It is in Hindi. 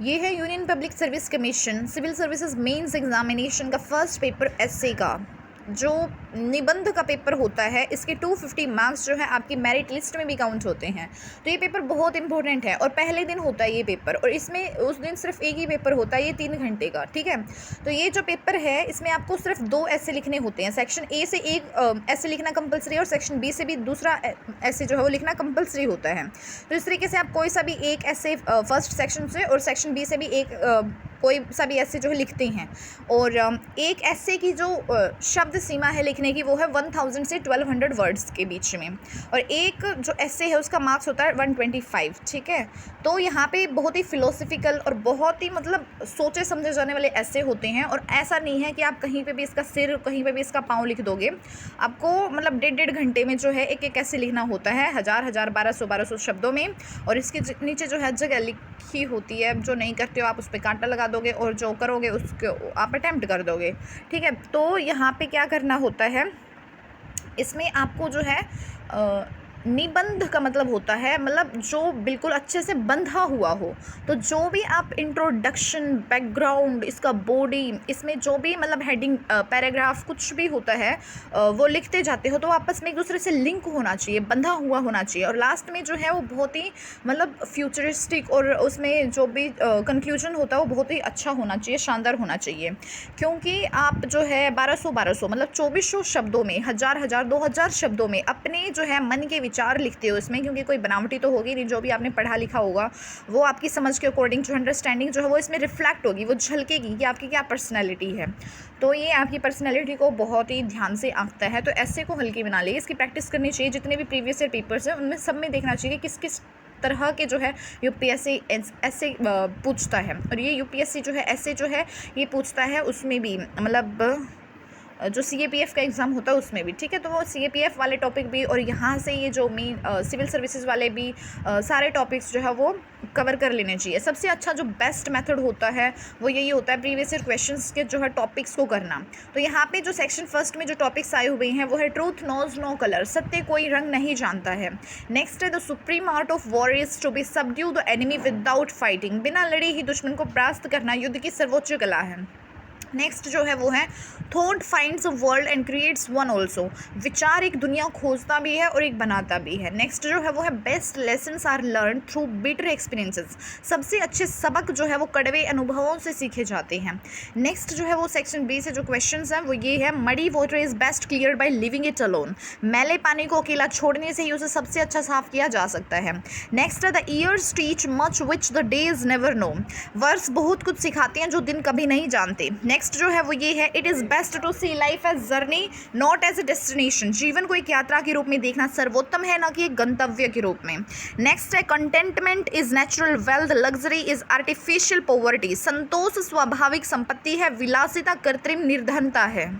ये है union public service commission civil services mains examination का फर्स्ट पेपर एसए का जो निबंध का पेपर होता है। इसके 250 मार्क्स जो है आपकी मेरिट लिस्ट में भी काउंट होते हैं। तो ये पेपर बहुत इंपॉर्टेंट है और पहले दिन होता है ये पेपर, और इसमें उस दिन सिर्फ एक ही पेपर होता है, ये 3 घंटे का। ठीक है, तो ये जो पेपर है इसमें आपको सिर्फ 2 ऐसे लिखने होते हैं। सेक्शन ए से एक ऐसे लिखना कंपलसरी है और सेक्शन बी से भी दूसरा ऐसे जो है वो लिखना कंपलसरी होता है। तो इस तरीके से आप कोई सा भी एक ऐसे फर्स्ट सेक्शन से और सेक्शन बी से भी एक कोई सा भी ऐसे जो है लिखते हैं। और एक ऐसे की जो शब्द सीमा है लिखने की वो है 1000 से 1200 वर्ड्स के बीच में, और एक जो ऐसे है उसका मार्क्स होता है 125। ठीक है, तो यहाँ पे बहुत ही फिलोसफिकल और बहुत ही मतलब सोचे समझे जाने वाले ऐसे होते हैं। और ऐसा नहीं है कि आप कहीं पे भी इसका सिर, कहीं पे भी इसका पाँव लिख दोगे। आपको मतलब 1.5 घंटे में जो है एक एक ऐसे लिखना होता है, 1000 1200 शब्दों में। और इसके नीचे जो है जगह लिखी होती है, जो नहीं करते हो आप उस पर कांटा लगा दोगे और जो करोगे उसको आप अटेम्प्ट कर दोगे। ठीक है, तो यहाँ पे क्या करना होता है, इसमें आपको जो है निबंध का मतलब होता है मतलब जो बिल्कुल अच्छे से बंधा हुआ हो। तो जो भी आप इंट्रोडक्शन, बैकग्राउंड, इसका बॉडी, इसमें जो भी मतलब हेडिंग, पैराग्राफ कुछ भी होता है वो लिखते जाते हो तो आपस में एक दूसरे से लिंक होना चाहिए, बंधा हुआ होना चाहिए। और लास्ट में जो है वो बहुत ही मतलब फ्यूचरिस्टिक और उसमें जो भी कंक्लूजन होता है वो बहुत ही अच्छा होना चाहिए, शानदार होना चाहिए। क्योंकि आप जो है 1200 मतलब 2400 शब्दों में, 1000 2000 शब्दों में अपने जो है मन के विचार लिखते हो इसमें, क्योंकि कोई बनावटी तो होगी नहीं, जो भी आपने पढ़ा लिखा होगा वो आपकी समझ के अकॉर्डिंग जो अंडरस्टैंडिंग जो है वो इसमें रिफ्लेक्ट होगी, वो झलकेगी कि आपकी क्या पर्सनैलिटी है। तो ये आपकी पर्सनैलिटी को बहुत ही ध्यान से आंकता है। तो ऐसे को हल्की बना लिए, इसकी प्रैक्टिस करनी चाहिए। जितने भी प्रीवियस ईयर पेपर्स हैं उनमें सब में देखना चाहिए कि किस किस तरह के जो है यूपीएससी ऐसे पूछता है। और ये यूपीएससी जो है ऐसे जो है ये पूछता है उसमें भी, मतलब जो सीएपीएफ का एग्ज़ाम होता है उसमें भी। ठीक है, तो वो सीएपीएफ वाले टॉपिक भी और यहाँ से ये जो मेन सिविल सर्विसेज वाले भी सारे टॉपिक्स जो है वो कवर कर लेने चाहिए। सबसे अच्छा जो बेस्ट मेथड होता है वो यही होता है प्रीवियस ईयर क्वेश्चंस के जो है टॉपिक्स को करना। तो यहाँ पे जो सेक्शन फर्स्ट में जो टॉपिक्स आए हुए हैं वो है ट्रूथ नोज नो कलर, सत्य कोई रंग नहीं जानता है। नेक्स्ट है the supreme art of war is to be subdue the enemy without fighting, बिना लड़े ही दुश्मन को परास्त करना युद्ध की सर्वोच्च कला है। नेक्स्ट जो है वो है thought finds a world and creates one also, विचार एक दुनिया खोजता भी है और एक बनाता भी है। नेक्स्ट जो है वो है best lessons are learn through bitter experiences, सबसे अच्छे सबक जो है वो कड़वे अनुभवों से सीखे जाते हैं। नेक्स्ट जो है वो सेक्शन बी से जो क्वेश्चंस हैं वो ये है muddy water is best clear by living it alone, मैले पानी को अकेला छोड़ने से ही उसे सबसे अच्छा साफ किया जा सकता है। नेक्स्ट है the years teach much which the days never know, वर्ष बहुत कुछ सिखाते हैं जो दिन कभी नहीं जानते। नेक्स्ट जो है वो ये है it is best to see life as journey not as a destination, जीवन को एक यात्रा के रूप में देखना सर्वोत्तम है, ना कि एक गंतव्य के रूप में। नेक्स्ट है contentment is natural wealth, luxury is artificial poverty, संतोष स्वाभाविक संपत्ति है, विलासिता कृत्रिम निर्धनता है।